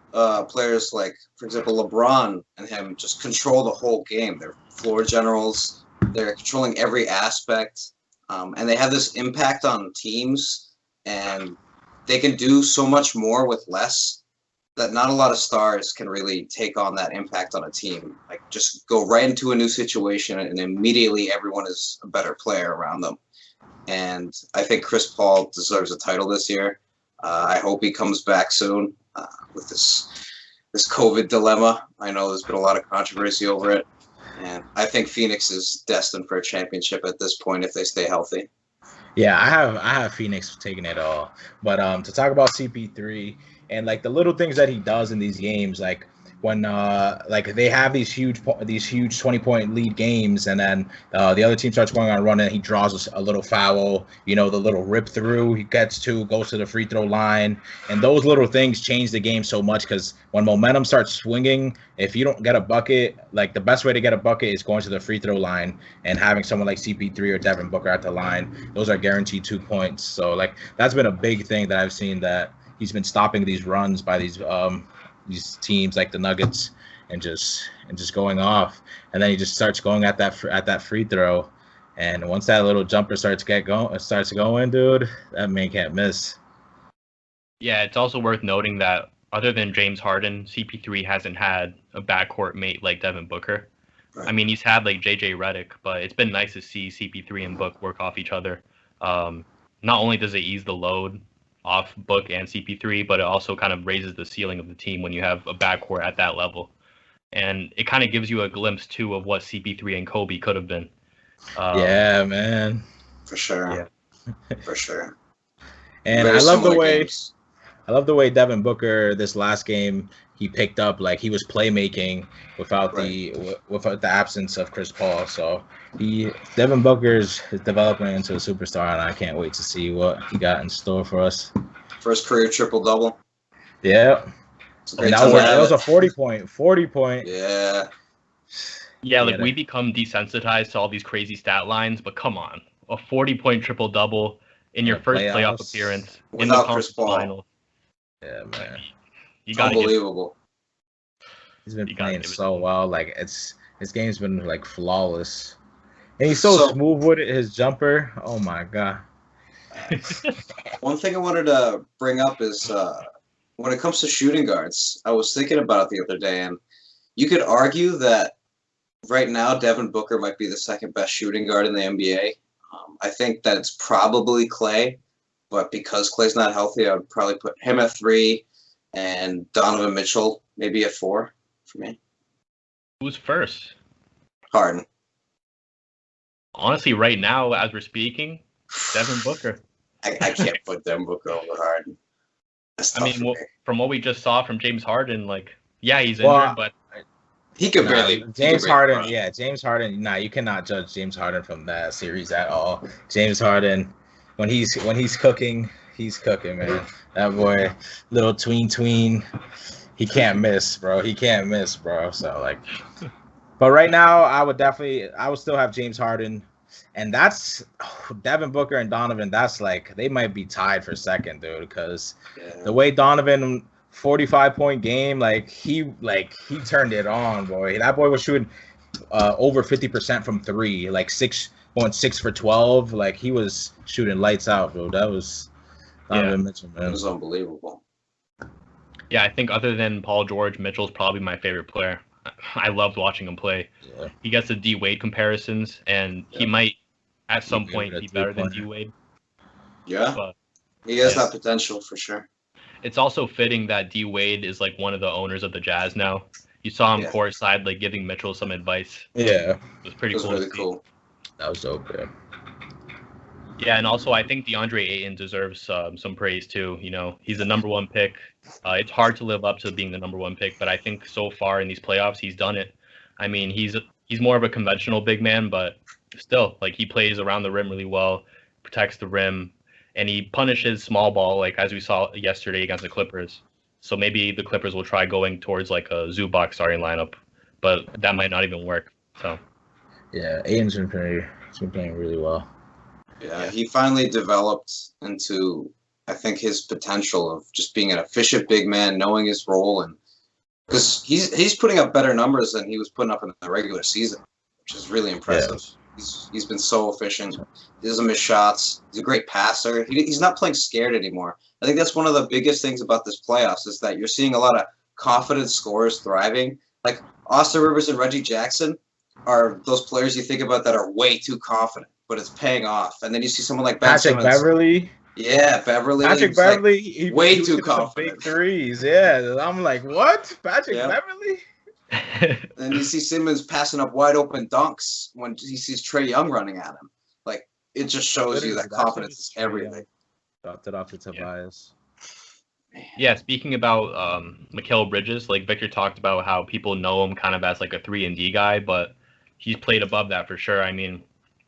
players like, for example, LeBron and him just control the whole game. They're floor generals. They're controlling every aspect, and they have this impact on teams, and they can do so much more with less that not a lot of stars can really take on that impact on a team. Like just go right into a new situation and immediately everyone is a better player around them. And I think Chris Paul deserves a title this year. I hope he comes back soon. With this COVID dilemma. I know there's been a lot of controversy over it, and I think Phoenix is destined for a championship at this point if they stay healthy. Yeah, I have Phoenix taking it all. But to talk about CP3 and like the little things that he does in these games, like when like they have these huge 20-point lead games, and then the other team starts going on a run and he draws a little foul, the little rip through he gets to, goes to the free throw line, and those little things change the game so much, because when momentum starts swinging, if you don't get a bucket, like the best way to get a bucket is going to the free throw line and having someone like CP3 or Devin Booker at the line. Those are guaranteed 2 points. So like that's been a big thing that I've seen, that he's been stopping these runs by these teams like the Nuggets and just going off, and then he just starts going at that free throw, and once that little jumper starts going, dude, that man can't miss. Yeah, it's also worth noting that other than James Harden, CP3 hasn't had a backcourt mate like Devin Booker. Right. I mean, he's had like JJ Redick, but it's been nice to see CP3 and Book work off each other. Not only does it ease the load off Book and CP3, but it also kind of raises the ceiling of the team when you have a backcourt at that level. And it kind of gives you a glimpse, too, of what CP3 and Kobe could have been. Yeah, man. For sure. Yeah. For sure. And I love the way... I love the way Devin Booker this last game he picked up, like he was playmaking without the absence of Chris Paul. So Devin Booker is developing into a superstar, and I can't wait to see what he got in store for us. First career triple-double. Yeah. And that was a 40 point. Yeah. Yeah, like we become desensitized to all these crazy stat lines, but come on, a 40-point triple-double in your first playoff appearance in the conference finals. Yeah, man. You got unbelievable. He's been playing so well. Like his game's been like flawless, and he's so smooth with it. His jumper, oh my god. One thing I wanted to bring up is when it comes to shooting guards, I was thinking about it the other day, and you could argue that right now Devin Booker might be the second best shooting guard in the NBA. I think that it's probably Klay, but because Klay's not healthy, I would probably put him at 3 and Donovan Mitchell maybe at 4 for me. Who's first? Harden. Honestly, right now, as we're speaking, Devin Booker. I can't put Devin Booker over Harden. I mean, from what we just saw from James Harden, like, yeah, he's injured, but he could barely. James Harden. Nah, you cannot judge James Harden from that series at all. James Harden, when he's cooking, man. That boy, little tween. He can't miss, bro. So like, but right now, I would still have James Harden, and that's Devin Booker and Donovan. That's like they might be tied for second, dude, because the way Donovan 45-point game, like he turned it on, boy. That boy was shooting over 50% from 3, like 6 for 12. Like he was shooting lights out, bro. That was Donovan Mitchell, man. It was unbelievable. Yeah, I think other than Paul George, Mitchell's probably my favorite player. I loved watching him play. Yeah. He gets the D Wade comparisons, and he might at some point be better than D Wade. Yeah, but he has that potential for sure. It's also fitting that D Wade is like one of the owners of the Jazz now. You saw him courtside, like giving Mitchell some advice. Yeah, it was pretty cool. Really cool. That was dope. Yeah, and also I think DeAndre Ayton deserves some praise too. You know, he's the number 1 pick. It's hard to live up to being the number 1 pick, but I think so far in these playoffs he's done it. I mean, he's more of a conventional big man, but still, like he plays around the rim really well, protects the rim, and he punishes small ball, like as we saw yesterday against the Clippers. So maybe the Clippers will try going towards like a Zubac starting lineup, but that might not even work. So yeah, Ayton's been playing really well. Yeah, he finally developed into, I think, his potential of just being an efficient big man, knowing his role, and because he's putting up better numbers than he was putting up in the regular season, which is really impressive. Yeah. He's been so efficient. He doesn't miss shots. He's a great passer. He's not playing scared anymore. I think that's one of the biggest things about this playoffs is that you're seeing a lot of confident scorers thriving. Like Austin Rivers and Reggie Jackson are those players you think about that are way too confident, but it's paying off. And then you see someone like Ben Patrick Simmons. Beverly. Yeah, Beverly. Patrick Beverly, like way too confident. Big threes. Yeah, I'm like, what? Patrick Beverly? And you see Simmons passing up wide open dunks when he sees Trae Young running at him. Like it just shows you that confidence is everything. Dropped it off to Tobias. Yeah, speaking about Mikal Bridges, like Victor talked about how people know him kind of as like a 3-and-D guy, but he's played above that for sure. I mean,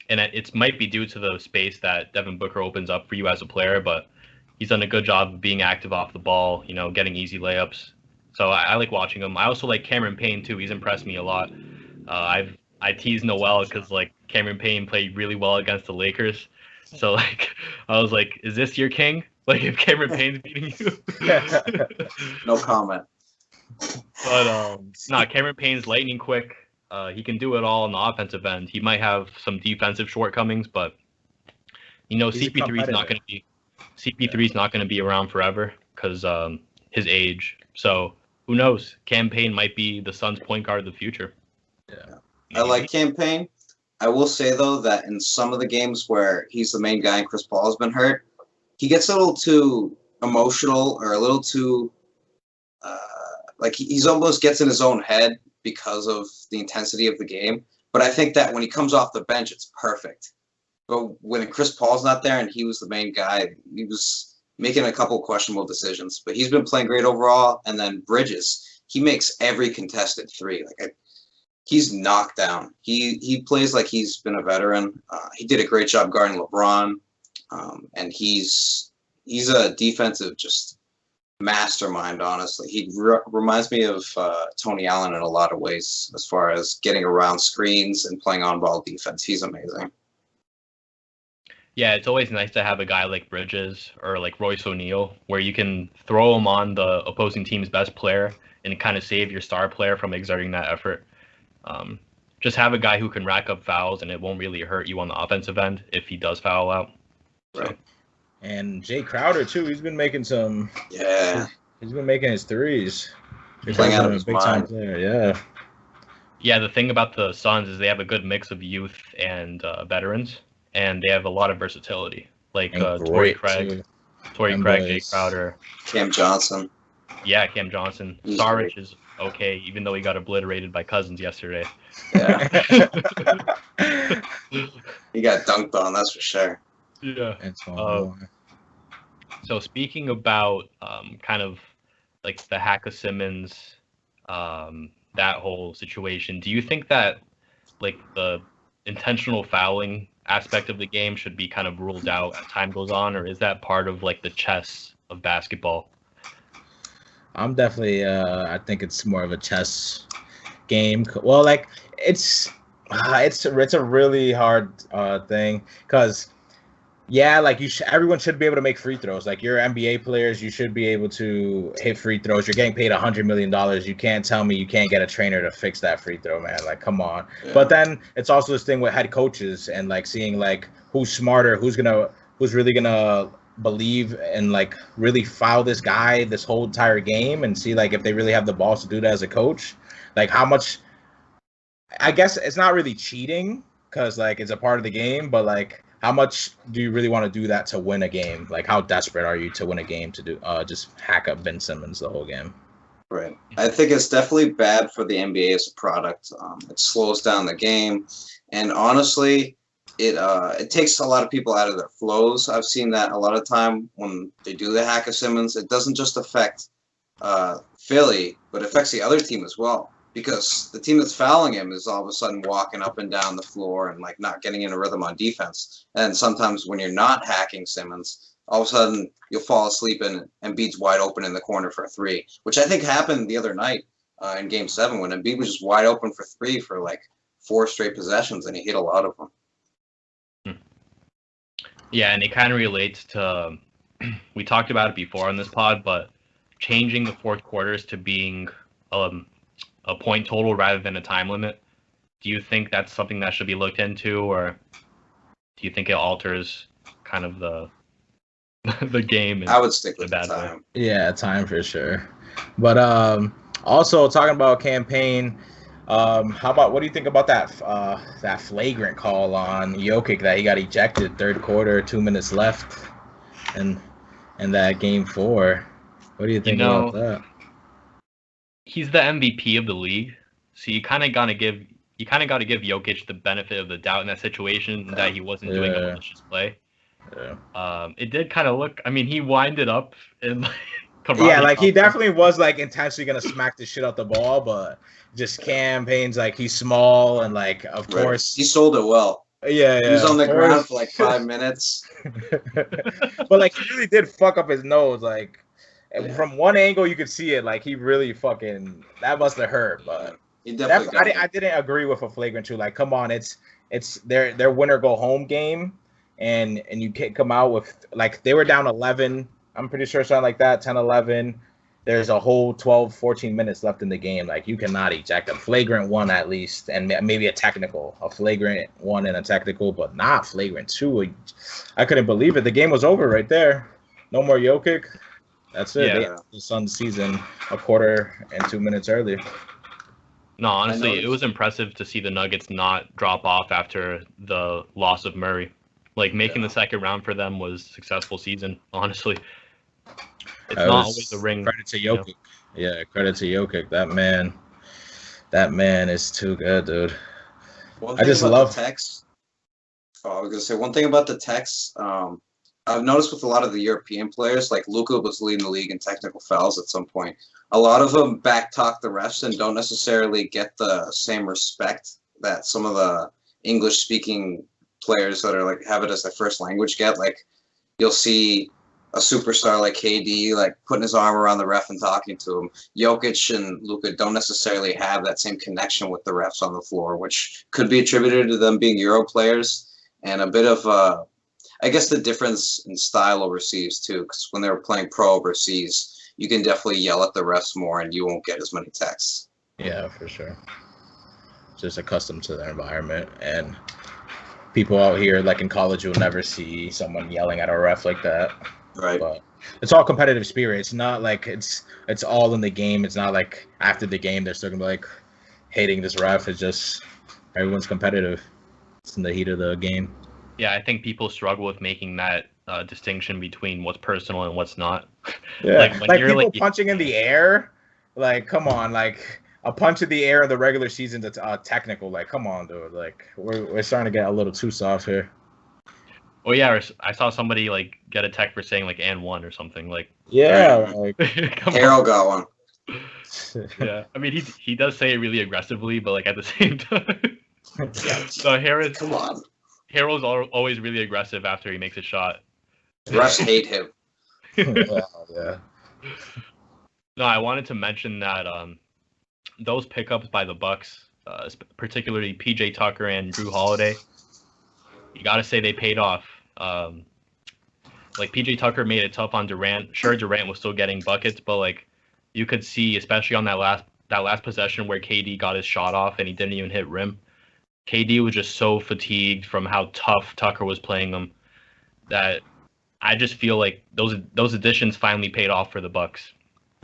and it might be due to the space that Devin Booker opens up for you as a player, but he's done a good job of being active off the ball, you know, getting easy layups. So I like watching him. I also like Cameron Payne too. He's impressed me a lot. I tease Noel because like Cameron Payne played really well against the Lakers. So like I was like, is this your king? Like if Cameron Payne's beating you? No comment. But Cameron Payne's lightning quick. He can do it all on the offensive end. He might have some defensive shortcomings, but you know CP3 is not going to be around forever because his age. So who knows? Cam Payne might be the Suns' point guard of the future. Yeah, I like Cam Payne. I will say though that in some of the games where he's the main guy and Chris Paul has been hurt, he gets a little too emotional or a little too like he's almost gets in his own head because of the intensity of the game. But I think that when he comes off the bench, it's perfect. But when Chris Paul's not there and he was the main guy, he was making a couple questionable decisions, but he's been playing great overall. And then Bridges, he makes every contested three. He's knocked down. He plays like he's been a veteran. He did a great job guarding LeBron, and he's a defensive just mastermind. Honestly, he reminds me of Tony Allen in a lot of ways as far as getting around screens and playing on-ball defense. He's amazing. Yeah, it's always nice to have a guy like Bridges or like Royce O'Neal, where you can throw him on the opposing team's best player and kind of save your star player from exerting that effort. Just have a guy who can rack up fouls, and it won't really hurt you on the offensive end if he does foul out. Right. And Jay Crowder too. He's been making some. Yeah. He's been making his threes. He's playing out of his mind. Player. Yeah. Yeah, the thing about the Suns is they have a good mix of youth and veterans, and they have a lot of versatility. Like Torrey Craig, Jay Crowder, Cam Johnson. Yeah, Cam Johnson. Saric is okay, even though he got obliterated by Cousins yesterday. Yeah. He got dunked on, that's for sure. Yeah. So speaking about kind of like the Hack-a-Simmons, that whole situation, do you think that like the intentional fouling aspect of the game should be kind of ruled out as time goes on, or is that part of like the chess of basketball? I'm definitely I think it's more of a chess game. Well, like it's a really hard thing because like everyone should be able to make free throws. Like you're NBA players, you should be able to hit free throws. You're getting paid $100 million. You can't tell me you can't get a trainer to fix that free throw, man. Like, come on. Yeah. But then it's also this thing with head coaches and like seeing like who's smarter, who's really gonna believe and like really foul this guy this whole entire game and see like if they really have the balls to do that as a coach. Like how much, I guess it's not really cheating because like it's a part of the game, but like how much do you really want to do that to win a game? Like how desperate are you to win a game to do just hack up Ben Simmons the whole game? Right. I think it's definitely bad for the NBA as a product. It slows down the game, and honestly, it takes a lot of people out of their flows. I've seen that a lot of time when they do the Hack-a-Simmons. It doesn't just affect Philly, but it affects the other team as well. Because the team that's fouling him is all of a sudden walking up and down the floor and like not getting in a rhythm on defense. And sometimes when you're not hacking Simmons, all of a sudden you'll fall asleep and Embiid's wide open in the corner for a three, which I think happened the other night in Game 7 when Embiid was just wide open for three for like 4 straight possessions and he hit a lot of them. Yeah, and it kind of relates to, we talked about it before on this pod, but changing the fourth quarters to being a point total rather than a time limit. Do you think that's something that should be looked into, or do you think it alters kind of the game? I would stick with the time. Way? Yeah, time for sure. But also talking about campaign, how about what do you think about that flagrant call on Jokic that he got ejected third quarter, 2 minutes left, and that game 4? What do you think about that? He's the MVP of the league, so you kind of got to give Jokic the benefit of the doubt in that situation that he wasn't doing a malicious play. Yeah. It did kind of look. I mean, he winded up and he definitely was like intentionally gonna smack the shit out the ball, but just Cam Payne's like he's small and like of course he sold it well. Yeah, he was on the ground for like 5 minutes. But like he really did fuck up his nose, like. And from one angle, you could see it. Like he really fucking that must have hurt. But he definitely I didn't agree with a flagrant 2. Like, come on, it's their winner go home game, and you can't come out with like they were down 11. I'm pretty sure something like that, 10-11. There's a whole 12, 14 minutes left in the game. Like you cannot eject a flagrant 1 at least, and maybe a flagrant 1 and a technical, but not flagrant 2. I couldn't believe it. The game was over right there. No more Jokic. That's it. Yeah. The Suns season a quarter and 2 minutes early. No, honestly, it was impressive to see the Nuggets not drop off after the loss of Murray. Like making the second round for them was a successful season. Honestly, it's not always a ring. Credit to Jokic. Yeah, credit to Jokic. That man is too good, dude. I just love the text. I was gonna say one thing about the text. I've noticed with a lot of the European players, like Luka was leading the league in technical fouls at some point. A lot of them backtalk the refs and don't necessarily get the same respect that some of the English-speaking players that are like have it as their first language get. Like you'll see a superstar like KD like putting his arm around the ref and talking to him. Jokic and Luka don't necessarily have that same connection with the refs on the floor, which could be attributed to them being Euro players and a bit of I guess the difference in style overseas too, because when they were playing pro overseas, you can definitely yell at the refs more and you won't get as many texts. Yeah, for sure. Just accustomed to their environment, and people out here, like in college, you'll never see someone yelling at a ref like that. Right. But it's all competitive spirit. It's not like it's all in the game. It's not like after the game they're still gonna be like hating this ref. It's just everyone's competitive. It's in the heat of the game. Yeah, I think people struggle with making that distinction between what's personal and what's not. Yeah, like when you're people punching in the air. Like, come on, like a punch in the air in the regular season that's technical. Like, come on, dude. Like, we're starting to get a little too soft here. Oh yeah, I saw somebody like get a tech for saying like "and one" or something like. Yeah, like Harold got one. Yeah, I mean he does say it really aggressively, but like at the same time. So Come on. Harold's always really aggressive after he makes a shot. Refs hate him. yeah. No, I wanted to mention that those pickups by the Bucks, particularly PJ Tucker and Drew Holiday, you got to say they paid off. Like PJ Tucker made it tough on Durant. Sure, Durant was still getting buckets, but like you could see, especially on that last possession where KD got his shot off and he didn't even hit rim. KD was just so fatigued from how tough Tucker was playing him that I just feel like those additions finally paid off for the Bucks.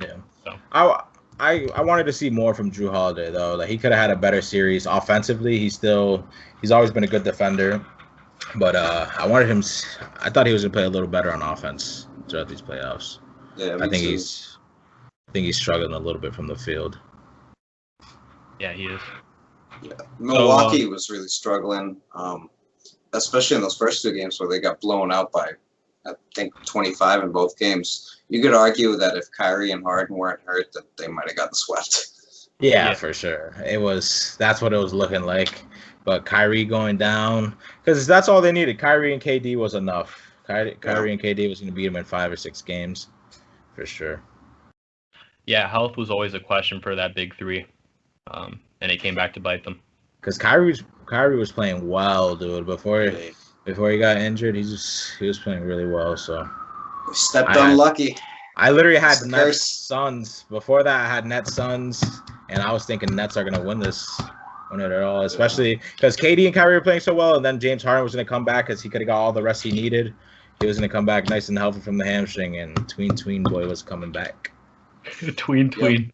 Yeah. So I wanted to see more from Drew Holiday though. Like he could have had a better series offensively. He's always been a good defender, but I thought he was gonna play a little better on offense throughout these playoffs. Yeah, I think he's struggling a little bit from the field. Yeah, he is. Yeah. Milwaukee was really struggling, especially in those first two games where they got blown out by, I think, 25 in both games. You could argue that if Kyrie and Harden weren't hurt, that they might have gotten swept. Yeah, for sure. That's what it was looking like. But Kyrie going down, because that's all they needed. Kyrie and KD was enough. Kyrie and KD was going to beat them in 5 or 6 games, for sure. Yeah, health was always a question for that big three. And it came back to bite them. Because Kyrie was playing well, dude. Before he got injured, he was playing really well. So stepped unlucky. I literally had Nets Suns. Before that, I had Nets Suns, and I was thinking Nets are gonna win it at all. Especially because KD and Kyrie were playing so well, and then James Harden was gonna come back because he could have got all the rest he needed. He was gonna come back nice and healthy from the hamstring, and Tween boy was coming back. Tween. Yep.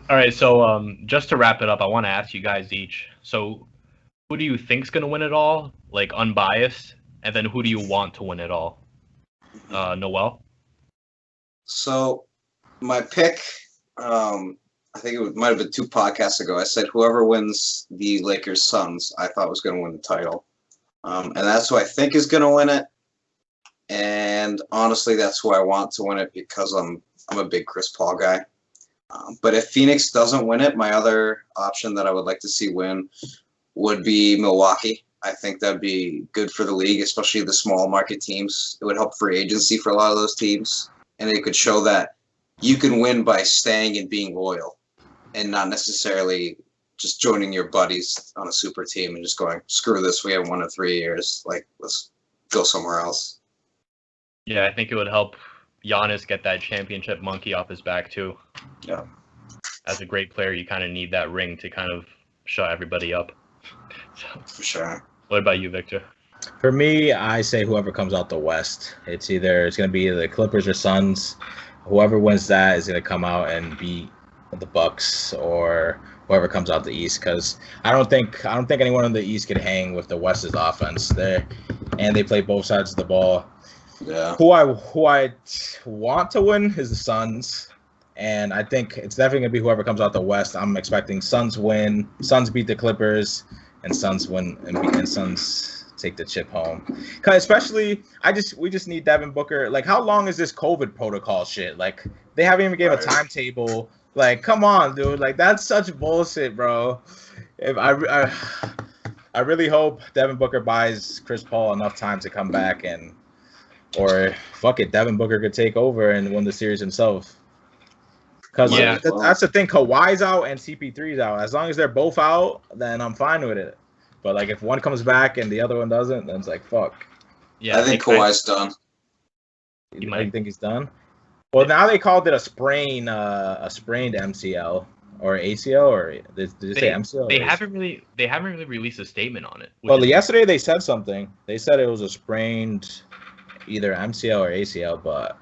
All right, so just to wrap it up, I want to ask you guys each. So, who do you think's gonna win it all, like unbiased, and then who do you want to win it all? Noel. So, my pick, I think it might have been 2 podcasts ago. I said whoever wins the Lakers Suns, I thought was going to win the title, and that's who I think is going to win it. And honestly, that's who I want to win it because I'm a big Chris Paul guy. But if Phoenix doesn't win it, my other option that I would like to see win would be Milwaukee. I think that'd be good for the league, especially the small market teams. It would help free agency for a lot of those teams. And it could show that you can win by staying and being loyal and not necessarily just joining your buddies on a super team and just going, screw this, we haven't won in 3 years. Like, let's go somewhere else. Yeah, I think it would help Giannis get that championship monkey off his back too. Yeah. As a great player, you kind of need that ring to kind of shut everybody up. So, for sure. What about you, Victor? For me, I say whoever comes out the West. It's going to be the Clippers or Suns. Whoever wins that is going to come out and beat the Bucks or whoever comes out the East. Because I don't think anyone in the East could hang with the West's offense there, and they play both sides of the ball. Yeah. Who I want to win is the Suns, and I think it's definitely gonna be whoever comes out the West. I'm expecting Suns win, Suns beat the Clippers, and Suns win and Suns take the chip home. Cause especially, we just need Devin Booker. Like, how long is this COVID protocol shit? Like, they haven't even gave a timetable. Like, come on, dude. Like, that's such bullshit, bro. If I really hope Devin Booker buys Chris Paul enough time to come back or fuck it, Devin Booker could take over and win the series himself. Because that's the thing. Kawhi's out and CP3's out. As long as they're both out, then I'm fine with it. But like, if one comes back and the other one doesn't, then it's like fuck. Yeah, I think Kawhi's done. You think he's done? Well, now they called it a sprained MCL or ACL, or did they say MCL? They haven't really released a statement on it. Well, yesterday they said something. They said it was a sprained either MCL or ACL, but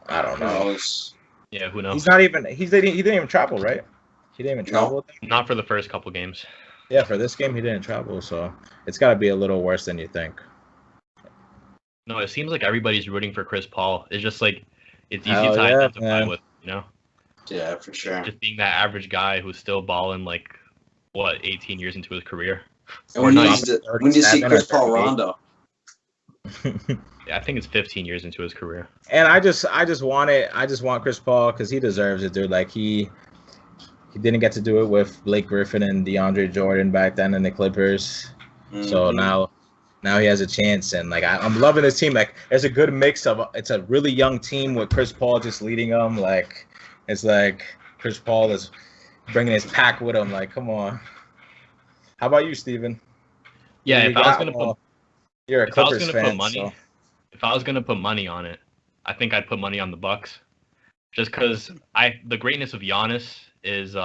I don't know. Yeah, who knows? He didn't even travel, right? He didn't even travel with them? Not for the first couple games. Yeah, for this game he didn't travel, so it's got to be a little worse than you think. No, it seems like everybody's rooting for Chris Paul. It's just like it's easy to identify with, you know? Yeah, for sure. Just being that average guy who's still balling 18 years into his career. And when you see Chris Paul Rondo. Yeah, I think it's 15 years into his career. And I just want Chris Paul because he deserves it, dude. Like he didn't get to do it with Blake Griffin and DeAndre Jordan back then in the Clippers. Mm-hmm. So now he has a chance, and like I'm loving this team. Like there's a good mix of it's a really young team with Chris Paul just leading them. Like it's like Chris Paul is bringing his pack with him. Like, come on. How about you, Steven? Yeah, you're a Clippers fan. If I was gonna put money on it, I think I'd put money on the Bucks, just because the greatness of Giannis is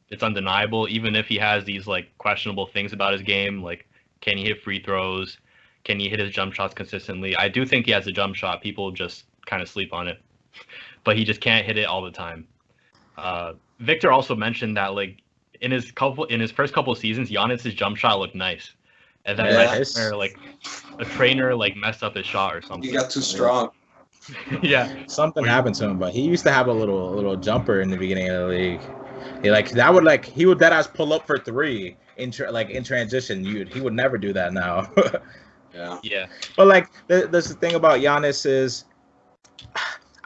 it's undeniable. Even if he has these questionable things about his game, like can he hit free throws, can he hit his jump shots consistently? I do think he has a jump shot. People just kind of sleep on it, but he just can't hit it all the time. Victor also mentioned that in his first couple of seasons, Giannis's jump shot looked nice. And then a trainer messed up his shot or something. He got too strong. Yeah, something happened to him. But he used to have a little jumper in the beginning of the league. He would dead ass pull up for three in transition. He would never do that now. Yeah. But the thing about Giannis is,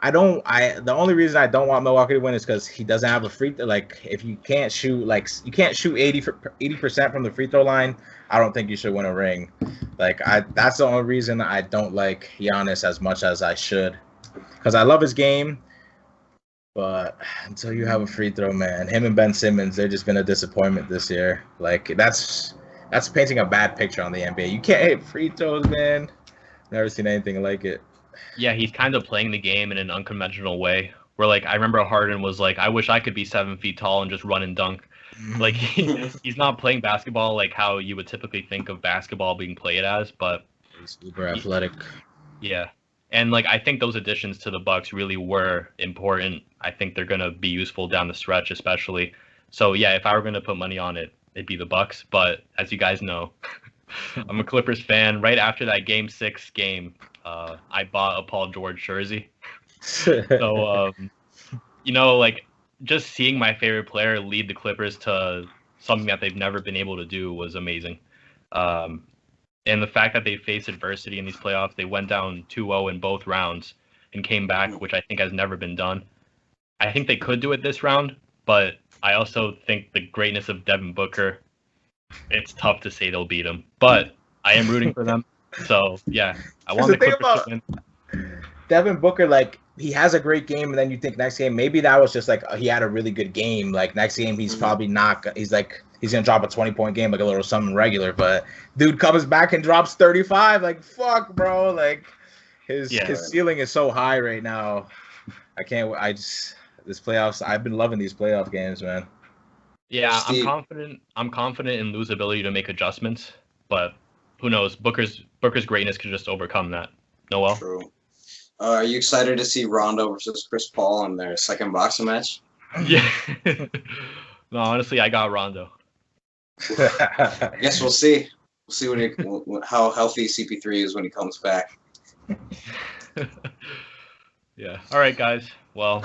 the only reason I don't want Milwaukee to win is because he doesn't have a free throw. If you can't shoot 80% from the free throw line, I don't think you should win a ring. That's the only reason I don't like Giannis as much as I should, because I love his game. But until you have a free throw, man, him and Ben Simmons, they've just been a disappointment this year. That's painting a bad picture on the NBA. You can't hit free throws, man. Never seen anything like it. Yeah, he's kind of playing the game in an unconventional way. Where I remember Harden was I wish I could be 7 feet tall and just run and dunk. He's not playing basketball how you would typically think of basketball being played as, but he's super athletic. Yeah. And I think those additions to the Bucks really were important. I think they're gonna be useful down the stretch, especially. So yeah, if I were gonna put money on it, it'd be the Bucks. But as you guys know, I'm a Clippers fan. Right after that Game 6 game, I bought a Paul George jersey. So just seeing my favorite player lead the Clippers to something that they've never been able to do was amazing. And the fact that they faced adversity in these playoffs, they went down 2-0 in both rounds and came back, which I think has never been done. I think they could do it this round, but I also think the greatness of Devin Booker, it's tough to say they'll beat him. But I am rooting for them. So, yeah, I want the Clippers to win. Devin Booker, he has a great game, and then you think next game, maybe that was just he had a really good game. Next game, he's probably not. He's gonna drop a 20-point game, a little something regular. But dude comes back and drops 35. Fuck, bro. His ceiling is so high right now. This playoffs. I've been loving these playoff games, man. Yeah, I'm confident in Lou's ability to make adjustments, but who knows? Booker's greatness could just overcome that. Noel? True. Are you excited to see Rondo versus Chris Paul in their second boxing match? Yeah. No, honestly, I got Rondo. I guess we'll see. We'll see how healthy CP3 is when he comes back. Yeah. All right, guys. Well,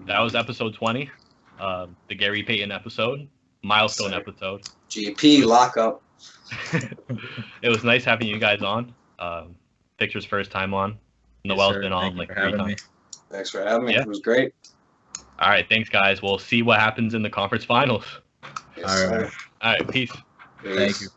that was episode 20, the Gary Payton episode, milestone episode. GP lockup. It was nice having you guys on. Victor's first time on. Noel's been on like 3 times. Thanks for having me. Yeah. It was great. All right, thanks guys. We'll see what happens in the conference finals. Yes, All right. All right, peace. Peace. Thank you.